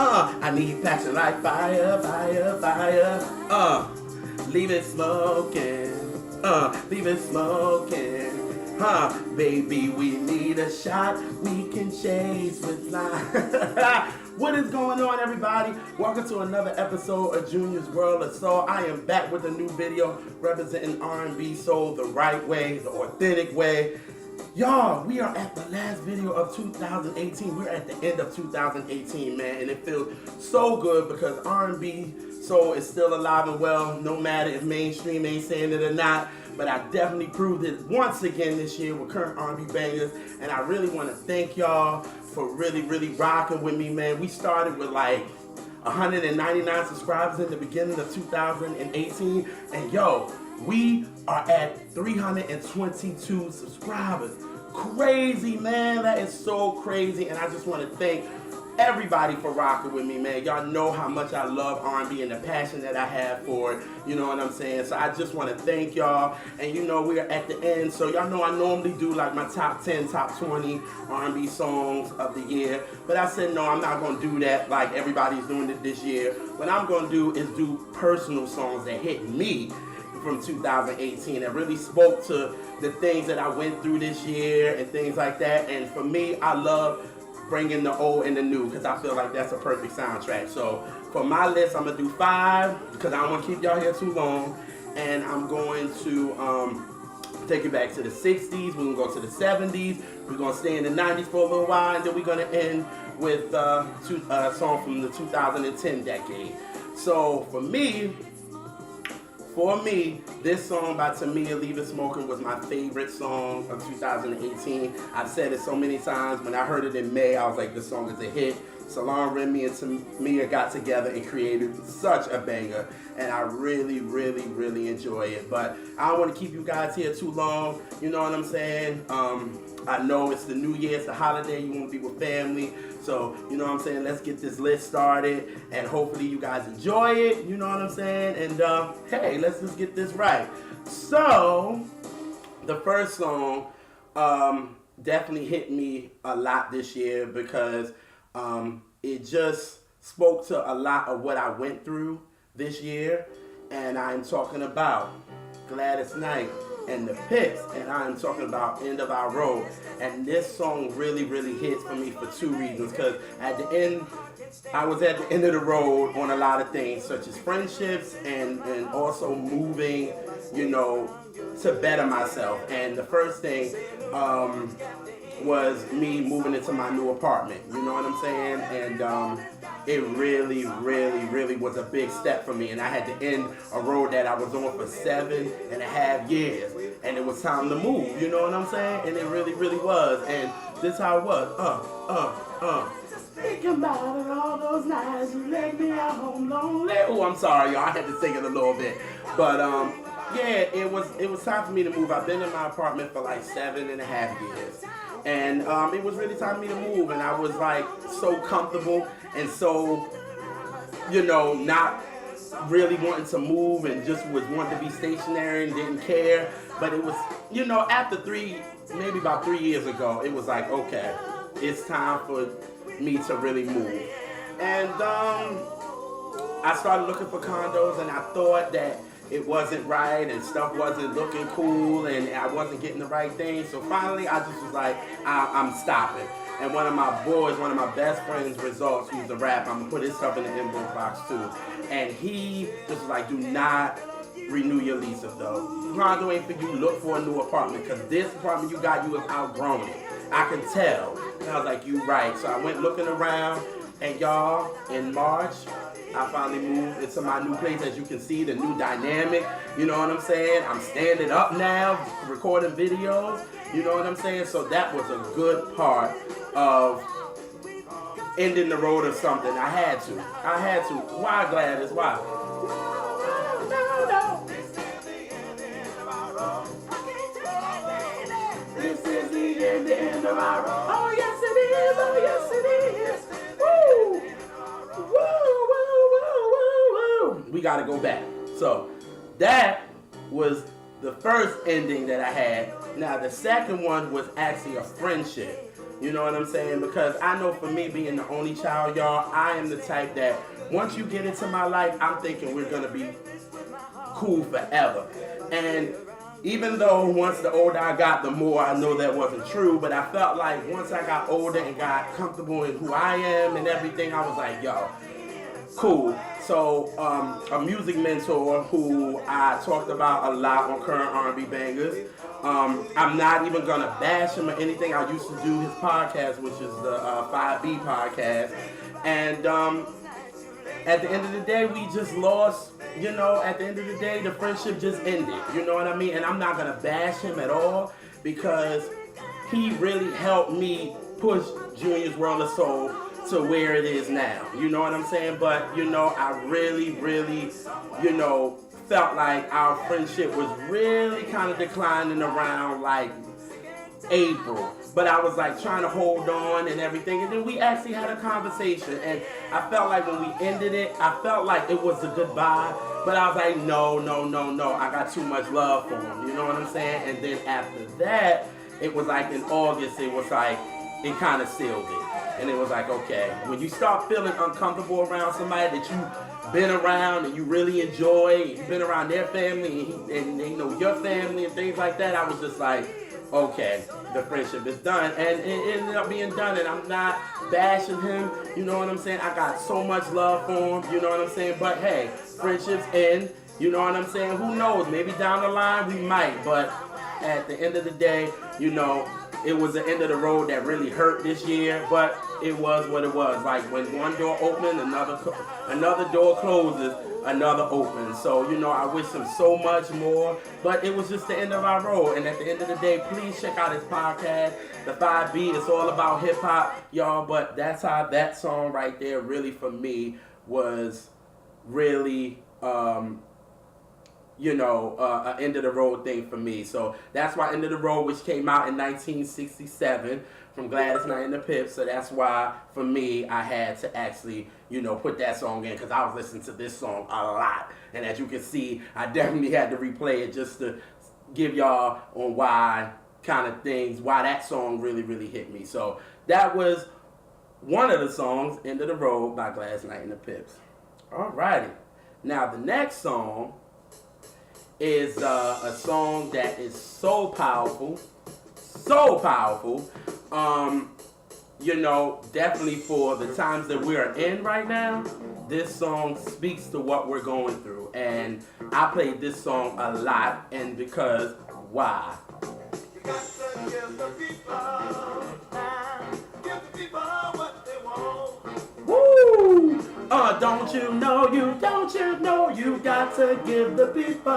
I need passion like fire, fire, fire. Leave it smoking. Leave it smoking. Baby, we need a shot. We can chase with life. What is going on, everybody? Welcome to another episode of Junior's World of Soul. I am back with a new video representing R&B soul the right way, the authentic way. Y'all, we are at the last video of 2018. We're at the end of 2018, man, and it feels so good because R&B soul is still alive and well, no matter if mainstream ain't saying it or not. But I definitely proved it once again this year with current R&B bangers, and I really want to thank y'all for really rocking with me, man. We started with like 199 subscribers in the beginning of 2018, and yo, we are at 322 subscribers. Crazy, man. That is so crazy, and I just want to thank everybody for rocking with me, man. Y'all know how much I love R&B and the passion that I have for it. You know what I'm saying? So I just want to thank y'all. And you know, we are at the end. So y'all know I normally do like my top 10, top 20 R&B songs of the year. But I said, no, I'm not going to do that like everybody's doing it this year. What I'm going to do is do personal songs that hit me from 2018 that really spoke to the things that I went through this year and things like that. And for me, I love bringing the old and the new because I feel like that's a perfect soundtrack. So for my list, I'm gonna do 5 because I don't want to keep y'all here too long, and I'm going to take it back to the 60s. We're gonna go to the 70s. We're gonna stay in the 90s for a little while, and then we're gonna end with a song from the 2010 decade. So for me, this song by Tamia, Leave It Smoking, was my favorite song of 2018. I've said it so many times. When I heard it in May, I was like, this song is a hit. Salon Remy and Tamia got together and created such a banger, and I really enjoy it. But I don't want to keep you guys here too long. You know what I'm saying? I know it's the New Year, it's the holiday, you want to be with family. So, you know what I'm saying, let's get this list started, and hopefully you guys enjoy it, you know what I'm saying? And hey, let's just get this right. So, the first song definitely hit me a lot this year because it just spoke to a lot of what I went through this year, and I'm talking about Gladys Knight and The Pips, and I'm talking about End of Our Road. And this song really hits for me for 2 reasons, because at the end, I was at the end of the road on a lot of things, such as friendships and also moving, you know, to better myself. And the first thing was me moving into my new apartment, you know what I'm saying? And it really was a big step for me, and I had to end a road that I was on for 7.5 years, and it was time to move, you know what I'm saying? And it really was, and this how it was. Thinking about it all those nights you left me at home lonely. Oh, I'm sorry, y'all, I had to sing it a little bit, but yeah, it was time for me to move. I've been in my apartment for like 7.5 years. And it was really time for me to move, and I was like so comfortable and so, you know, not really wanting to move and just was wanting to be stationary and didn't care. But it was, you know, after maybe about 3 years ago, it was like, okay, it's time for me to really move. And I started looking for condos, and I thought that it wasn't right and stuff wasn't looking cool and I wasn't getting the right thing. So finally I just was like, I'm stopping. And one of my boys, one of my best friends, Results, who's a rapper, I'm gonna put his stuff in the inbox box too. And he just was like, do not renew your lease though. Condo ain't for you, look for a new apartment, because this apartment you got, you have outgrown it. I can tell. And I was like, you right. So I went looking around, and y'all, in March, I finally moved into my new place. As you can see, the new dynamic, you know what I'm saying? I'm standing up now, recording videos, you know what I'm saying? So that was a good part of ending the road of something. I had to. Why, Gladys? Why? This is the end of our road. Oh, yes, it is. Oh, yes, it is. Woo! We gotta go back. So that was the first ending that I had. Now the second one was actually a friendship. You know what I'm saying? Because I know for me being the only child, y'all, I am the type that once you get into my life, I'm thinking we're going to be cool forever. And even though once the older I got, the more I know that wasn't true, but I felt like once I got older and got comfortable in who I am and everything, I was like, yo, cool. So a music mentor who I talked about a lot on Current R&B Bangers. I'm not even gonna bash him or anything. I used to do his podcast, which is the 5B podcast, and at the end of the day, we just lost. You know, at the end of the day, the friendship just ended. You know what I mean? And I'm not gonna bash him at all because he really helped me push Junior's World of Soul to where it is now. You know what I'm saying? But, you know, I really, you know, felt like our friendship was really kind of declining around like April. But I was like trying to hold on and everything. And then we actually had a conversation. And I felt like when we ended it, I felt like it was a goodbye. But I was like, no. I got too much love for him. You know what I'm saying? And then after that, it was like in August, it was like, it kind of sealed it. And it was like, okay, when you start feeling uncomfortable around somebody that you've been around and you really enjoy, and you've been around their family and they know your family and things like that, I was just like, okay, the friendship is done. And it ended up being done, and I'm not bashing him, you know what I'm saying? I got so much love for him, you know what I'm saying? But hey, friendships end, you know what I'm saying? Who knows? Maybe down the line we might, but at the end of the day, you know, it was the end of the road that really hurt this year, but it was what it was. Like when one door opens, another door closes, another opens. So, you know, I wish him so much more, but it was just the end of our road. And at the end of the day, please check out his podcast, The 5B. It's all about hip hop, y'all, but that's how that song right there really for me was really, you know, an end of the road thing for me. So that's why End of the Road, which came out in 1967 from Gladys Knight The Pips. So that's why for me I had to actually, you know, put that song in because I was listening to this song a lot. And as you can see, I definitely had to replay it just to give y'all on why kind of things, why that song really hit me. So that was one of the songs, End of the Road by Gladys Knight The Pips. Alrighty. Now the next song is a song that is so powerful, you know, definitely for the times that we are in right now. This song speaks to what we're going through, and I played this song a lot, and because why? You got to give the people what they want. Woo! Don't you know you got to give the people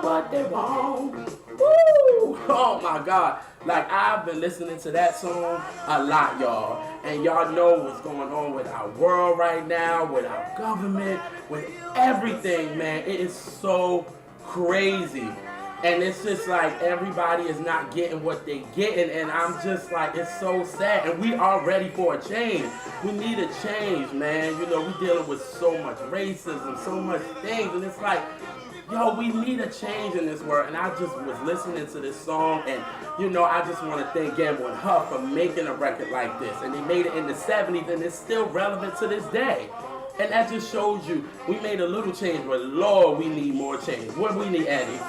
what they want. Woo! Oh my God. Like, I've been listening to that song a lot, y'all. And y'all know what's going on with our world right now, with our government, with everything, man. It is so crazy. And it's just like everybody is not getting what they getting, and I'm just like, it's so sad. And we are ready for a change. We need a change, man. You know, we dealing with so much racism, so much things, and it's like, yo, we need a change in this world. And I just was listening to this song, and you know, I just want to thank Gamble and Huff for making a record like this. And they made it in the 70s, and it's still relevant to this day. And that just shows you, we made a little change, but Lord, we need more change. What do we need, Eddie?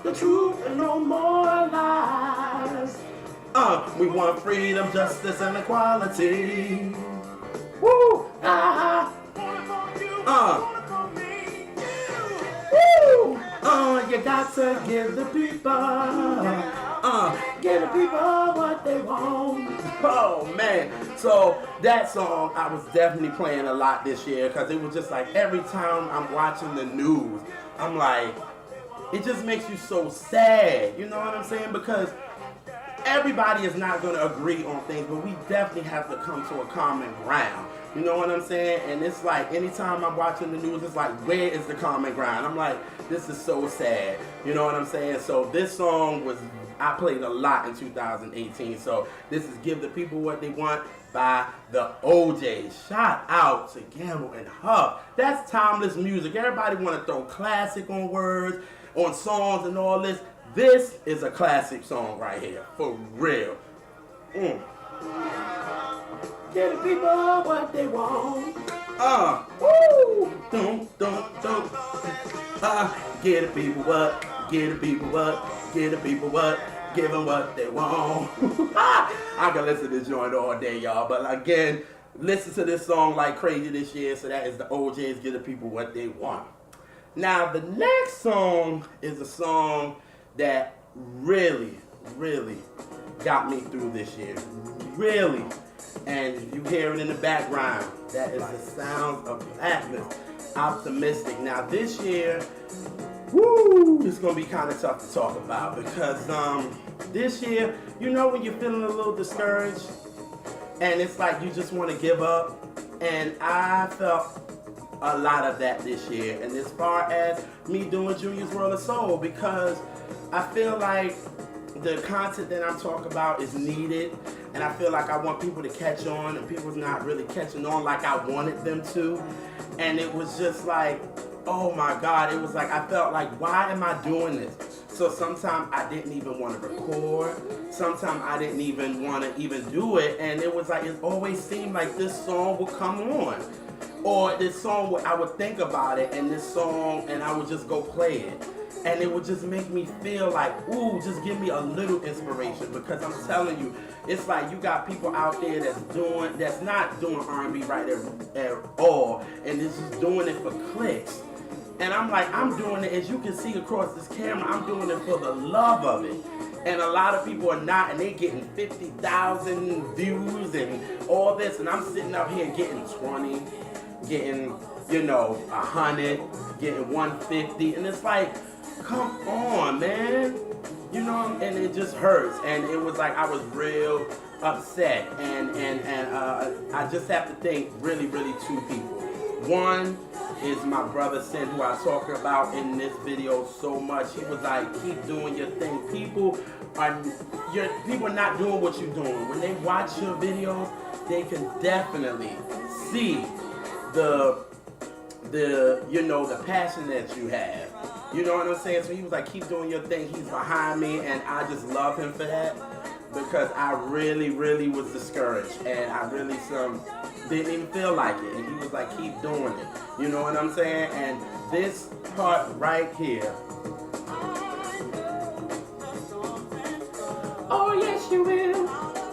The truth, and no more lies. We want freedom, justice, and equality. Woo! Woo! You got to give the people what they want. Oh man! So that song I was definitely playing a lot this year because it was just like every time I'm watching the news, I'm like, it just makes you so sad, you know what I'm saying? Because everybody is not going to agree on things, but we definitely have to come to a common ground. You know what I'm saying? And it's like, anytime I'm watching the news, it's like, where is the common ground? I'm like, this is so sad. You know what I'm saying? So this song was, I played a lot in 2018. So this is Give the People What They Want by the OJs. Shout out to Gamble and Huff. That's timeless music. Everybody want to throw classic on words. on songs and all this. This is a classic song right here, for real. Give the people what they want. Woo! Dum, dum, dum. Give the people what, give the people what, give the people what, give them what they want. I can listen to this joint all day, y'all. But again, listen to this song like crazy this year. So that is the OJ's Give the People What They Want. Now, the next song is a song that really, really got me through this year. Really. And you hear it in the background. That is the Sounds of Blackness. Optimistic. Now, this year, woo, it's going to be kind of tough to talk about because this year, you know when you're feeling a little discouraged and it's like you just want to give up? And I felt a lot of that this year. And as far as me doing Junior's World of Soul, because I feel like the content that I'm talking about is needed, and I feel like I want people to catch on, and people's not really catching on like I wanted them to. And it was just like, oh my God, it was like I felt like, why am I doing this? So sometimes I didn't even want to record. Sometimes I didn't even want to even do it. And it was like, it always seemed like this song would come on. Or this song, I would think about it, and this song, and I would just go play it. And it would just make me feel like, ooh, just give me a little inspiration. Because I'm telling you, it's like you got people out there that's not doing R&B right at all, and this is doing it for clicks. And I'm like, I'm doing it, as you can see across this camera, I'm doing it for the love of it. And a lot of people are not, and they're getting 50,000 views and all this, and I'm sitting up here getting 20, getting, 100, getting 150, and it's like, come on, man. And it just hurts. And it was like I was real upset. And I just have to thank really, really two people. One is my brother Sin, who I talk about in this video so much. He was like, keep doing your thing. People are not doing what you're doing. When they watch your videos, they can definitely see the passion that you have. You know what I'm saying? So he was like, keep doing your thing. He's behind me, and I just love him for that, because I really, really was discouraged, and I really didn't even feel like it. And he was like, keep doing it. You know what I'm saying? And this part right here. Oh, yes, you will.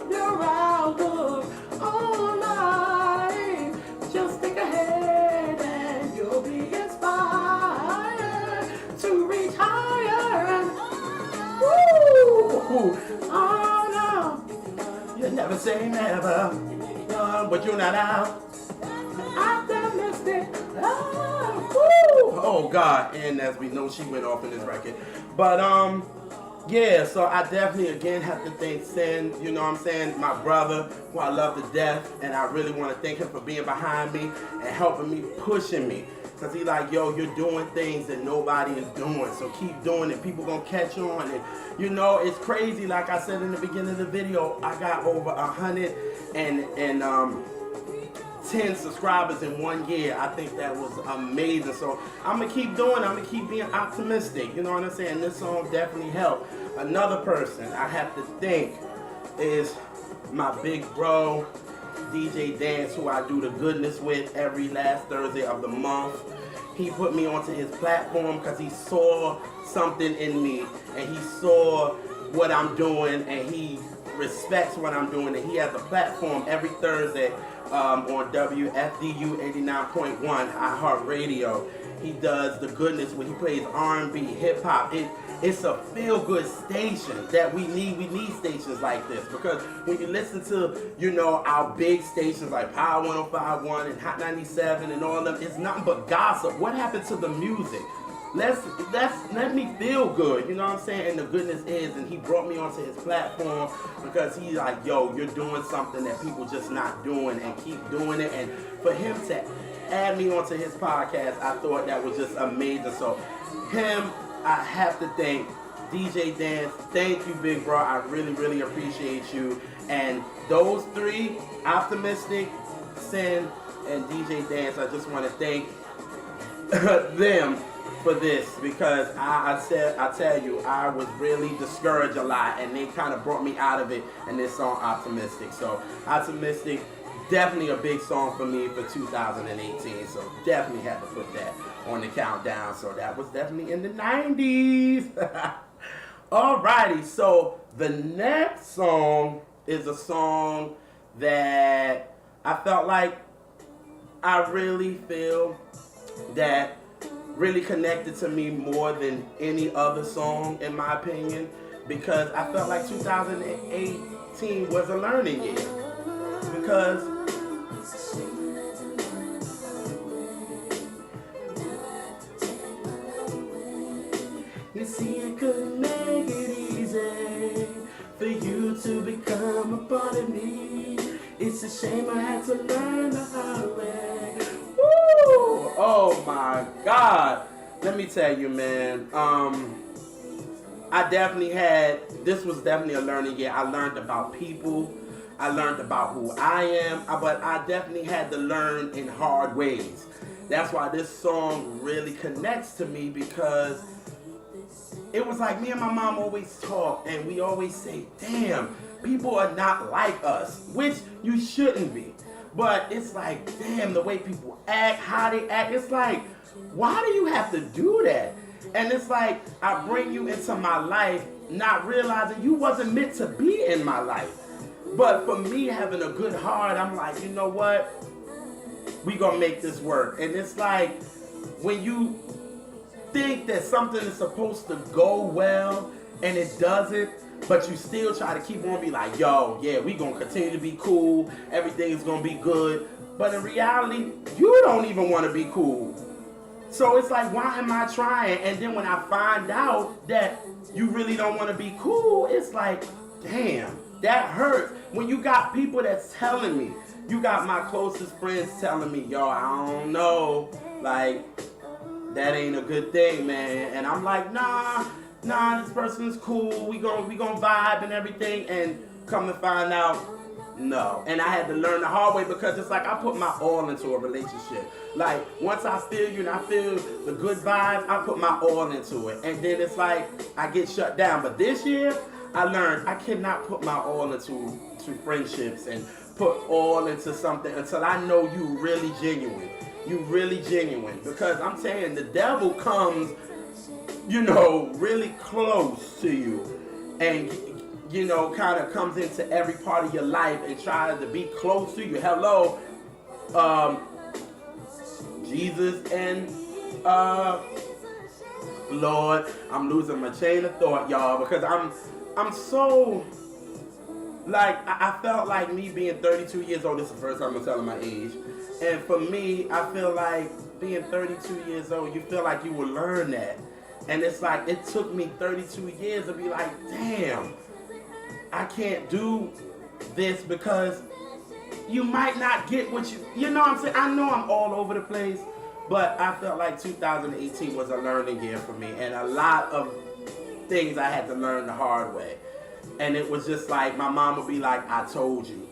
You're all good. All night. Just think ahead, and you'll be inspired to reach higher. Woo! Oh, no. You never say never. No, but you're not out. Optimistic. Oh, God. And as we know, she went off in this record. But, yeah, so I definitely, again, have to thank Sin, you know what I'm saying, my brother, who I love to death, and I really want to thank him for being behind me and helping me, pushing me, because he like, yo, you're doing things that nobody is doing, so keep doing it, people gonna catch on, and, it's crazy, like I said in the beginning of the video, I got over 110 subscribers in 1 year. I think that was amazing. So I'm going to keep doing it. I'm going to keep being optimistic. You know what I'm saying? This song definitely helped. Another person I have to thank is my big bro, DJ Dance, who I do the goodness with every last Thursday of the month. He put me onto his platform because he saw something in me, and he saw what I'm doing, and he respects what I'm doing, and he has a platform every Thursday on WFDU 89.1 iHeartRadio. He does the goodness when he plays R&B, hip hop. It's a feel-good station that we need. We need stations like this, because when you listen to, our big stations like Power 105.1 and Hot 97 and all of them, it's nothing but gossip. What happened to the music? Let me feel good, you know what I'm saying? And the goodness is, and he brought me onto his platform because he's like, yo, you're doing something that people just not doing, and keep doing it. And for him to add me onto his podcast, I thought that was just amazing. So him, I have to thank. DJ Dance, thank you, big bro. I really, really appreciate you. And those three, Optimistic, Sin, and DJ Dance, I just want to thank them for this because I tell you, I was really discouraged a lot, and they kind of brought me out of it in this song, Optimistic. So, Optimistic, definitely a big song for me for 2018. So, definitely had to put that on the countdown. So, that was definitely in the 90s. Alrighty, so the next song is a song that I felt like I really feel that really connected to me more than any other song, in my opinion, because I felt like 2018 was a learning year. Because you see, it could make it easy for you to become a part of me. It's a shame I had to learn the hard way. Woo! Oh my God. Let me tell you, man. This was definitely a learning year. I learned about people. I learned about who I am. But I definitely had to learn in hard ways. That's why this song really connects to me, because it was like me and my mom always talk, and we always say, damn, people are not like us, which you shouldn't be. But it's like, damn, the way people act, how they act, it's like, why do you have to do that? And it's like, I bring you into my life not realizing you wasn't meant to be in my life. But for me, having a good heart, I'm like, you know what? We gonna make this work. And it's like, when you think that something is supposed to go well and it doesn't, but you still try to keep on be like, yo, yeah, we gonna continue to be cool, everything is gonna be good, but in reality, you don't even want to be cool. So it's like, why am I trying? And then when I find out that you really don't want to be cool, it's like, damn, that hurts. When you got people that's telling me, you got my closest friends telling me, yo, I don't know, like, that ain't a good thing, man. And I'm like, nah, this person is cool. We gonna vibe and everything. And come to find out, no. And I had to learn the hard way, because it's like I put my all into a relationship. Like, once I feel you and I feel the good vibes, I put my all into it. And then it's like I get shut down. But this year, I learned I cannot put my all into friendships and put all into something until I know you really genuine. You really genuine. Because I'm saying the devil comes, really close to you, and kind of comes into every part of your life and tries to be close to you. Hello, Jesus and Lord, I'm losing my chain of thought, y'all, because I'm so, like, I felt like me being 32 years old. This is the first time I'm telling my age. And for me, I feel like being 32 years old, you feel like you will learn that. And it's like, it took me 32 years to be like, damn, I can't do this, because you might not get what you know what I'm saying? I know I'm all over the place, but I felt like 2018 was a learning year for me. And a lot of things I had to learn the hard way. And it was just like, my mom would be like, I told you.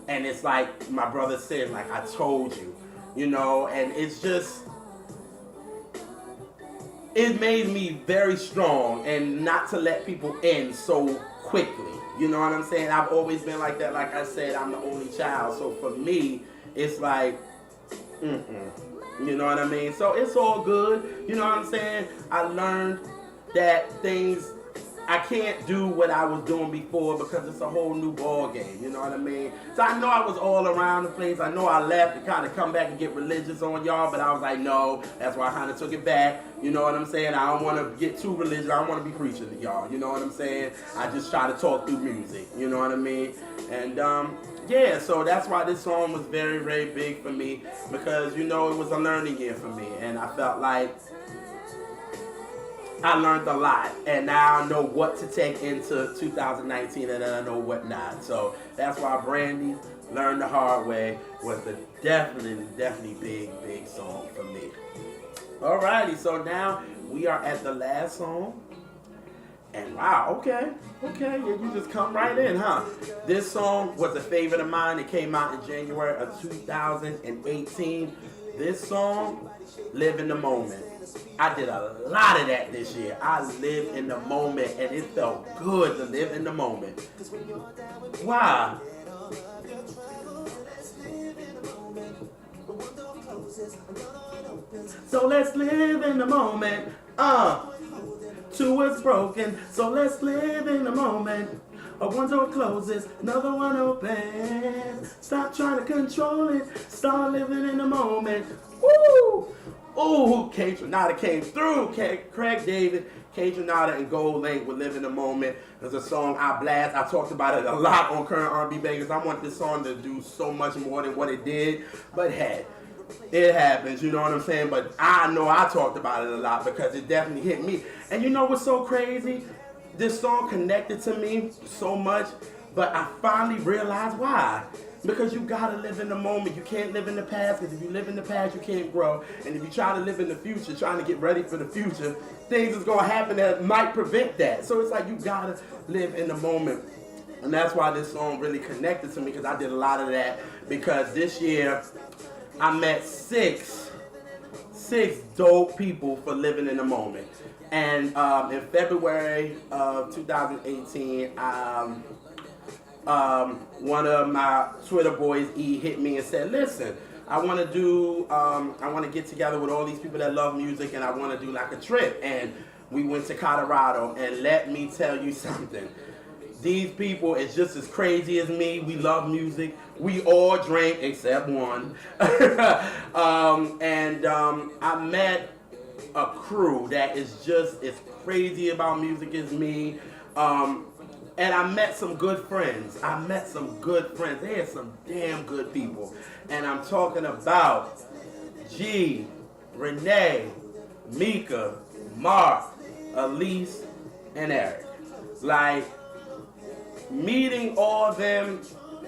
And it's like my brother said, like, I told you, and it's just, it made me very strong and not to let people in so quickly. You know what I'm saying? I've always been like that. Like I said, I'm the only child. So for me, it's like, you know what I mean? So it's all good. You know what I'm saying? I learned that things, I can't do what I was doing before, because it's a whole new ball game. You know what I mean? So I know I was all around the place. I know I left to kind of come back and get religious on y'all, but I was like, no. That's why I kind of took it back. You know what I'm saying? I don't want to get too religious. I don't want to be preaching to y'all. You know what I'm saying? I just try to talk through music. You know what I mean? And yeah, so that's why this song was very, very big for me, because it was a learning year for me, and I felt like I learned a lot, and now I know what to take into 2019, and then I know what not. So that's why Brandy, Learn the Hard Way, was a definitely big song for me. Alrighty, so now we are at the last song. And wow, okay, yeah, you just come right in, huh? This song was a favorite of mine. It came out in January of 2018. This song, Live in the Moment. I did a lot of that this year. I lived in the moment, and it felt good to live in the moment. Why? So let's live in the moment. Two is broken, so let's live in the moment. One door closes, another one opens. Stop trying to control it, start living in the moment. Woo! Ooh, K-Tronada came through. Craig David, K-Tronada, and Gold Link with Live in the Moment. There's a song I blast. I talked about it a lot on Current R&B Bangers. I want this song to do so much more than what it did. But hey, it happens, you know what I'm saying? But I know I talked about it a lot because it definitely hit me. And you know what's so crazy? This song connected to me so much, but I finally realized why. Because you gotta live in the moment. You can't live in the past, because if you live in the past, you can't grow. And if you try to live in the future, trying to get ready for the future, things is gonna happen that might prevent that. So it's like you gotta live in the moment. And that's why this song really connected to me, because I did a lot of that. Because this year, I met six dope people for living in the moment. And in February of 2018, one of my Twitter boys, E, hit me and said, listen, I want to get together with all these people that love music, and I want to do like a trip. And we went to Colorado, and let me tell you something. These people is just as crazy as me. We love music. We all drink except one. I met a crew that is just as crazy about music as me. And I met some good friends. They are some damn good people. And I'm talking about G, Renee, Mika, Mark, Elise, and Eric. Like, meeting all of them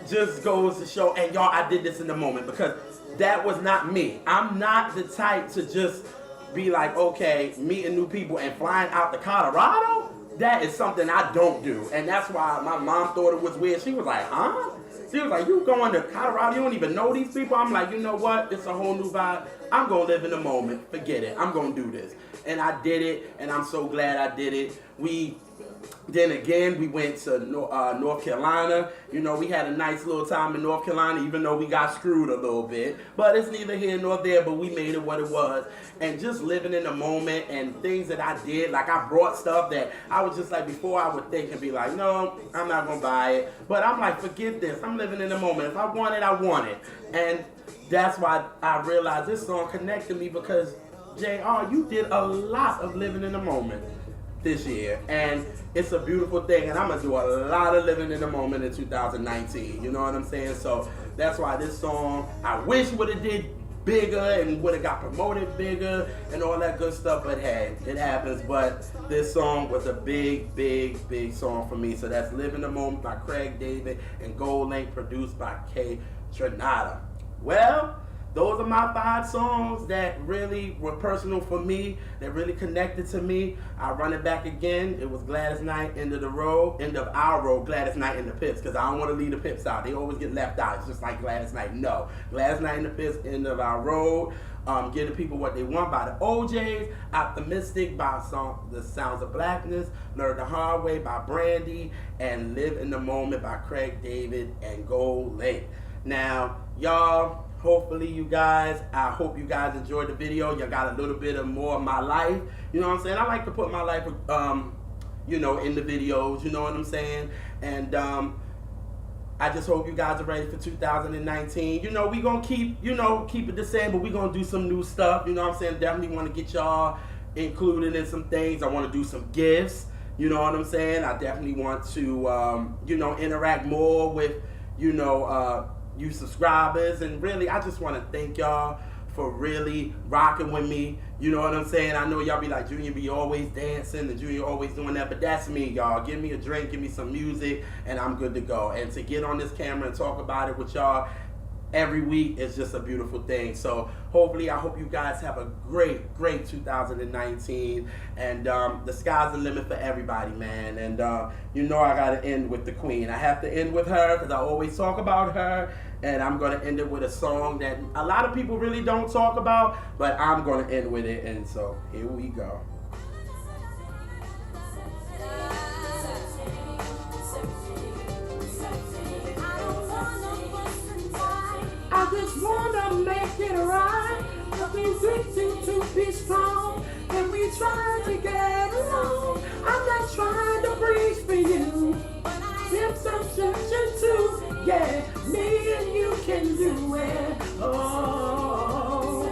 just goes to show, and y'all, I did this in the moment because that was not me. I'm not the type to just be like, okay, meeting new people and flying out to Colorado. That is something I don't do. And that's why my mom thought it was weird. She was like, huh? She was like, you going to Colorado? You don't even know these people? I'm like, you know what? It's a whole new vibe. I'm going to live in the moment. Forget it. I'm going to do this. And I did it, and I'm so glad I did it. Then again, we went to North Carolina. You know, we had a nice little time in North Carolina, even though we got screwed a little bit. But it's neither here nor there, but we made it what it was. And just living in the moment and things that I did, like I brought stuff that I was just like, before I would think and be like, no, I'm not going to buy it. But I'm like, forget this. I'm living in the moment. If I want it, I want it. And that's why I realized this song connected me, because, JR, you did a lot of living in the moment this year, and it's a beautiful thing, and I'm gonna do a lot of living in the moment in 2019, you know what I'm saying? So that's why this song, I wish would have did bigger and would have got promoted bigger and all that good stuff, but hey, it happens. But this song was a big song for me. So that's Live in the Moment by Craig David and Gold Link, produced by K-Tronada. Well, those are my 5 songs that really were personal for me, that really connected to me. I'll run it back again. It was Gladys Knight, End of Our Road, Gladys Knight and the Pips, because I don't want to leave the Pips out. They always get left out. It's just like Gladys Knight. No. Gladys Knight and the Pips, End of Our Road. Give the People What They Want by the OJs. Optimistic by the Sounds of Blackness. Learn the Hard Way by Brandy. And Live in the Moment by Craig David and Gold Link. Now, y'all, hopefully I hope you guys enjoyed the video. You got a little bit of more of my life. You know what I'm saying? I like to put my life, you know, in the videos. You know what I'm saying? And I just hope you guys are ready for 2019. You know, we gonna keep it the same, but we gonna do some new stuff. You know what I'm saying? Definitely want to get y'all included in some things. I want to do some gifts. You know what I'm saying? I definitely want to, you know, interact more with, you know, you subscribers. And really, I just want to thank y'all for really rocking with me. You know what I'm saying? I know y'all be like, Junior be always dancing and Junior always doing that, but that's me, y'all. Give me a drink, give me some music, and I'm good to go. And to get on this camera and talk about it with y'all, every week is just a beautiful thing. So hopefully, I hope you guys have a great 2019, and the sky's the limit for everybody, man. And you know I gotta end with the queen. I have to end with her because I always talk about her, and I'm gonna end it with a song that a lot of people really don't talk about, but I'm gonna end with it. And so here we go. I just wanna make it right, but we waiting to be strong, and we try to get along. I'm not trying to preach for you, but I am some church too. Yeah, me and you can do it. Oh,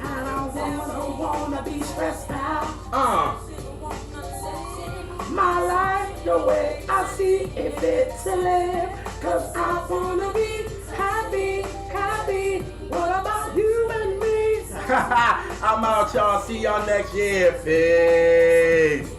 I don't wanna be stressed out. My life the way I see it fit to live, 'cause I wanna be happy. What about you and me? I'm out, y'all. See y'all next year. Peace.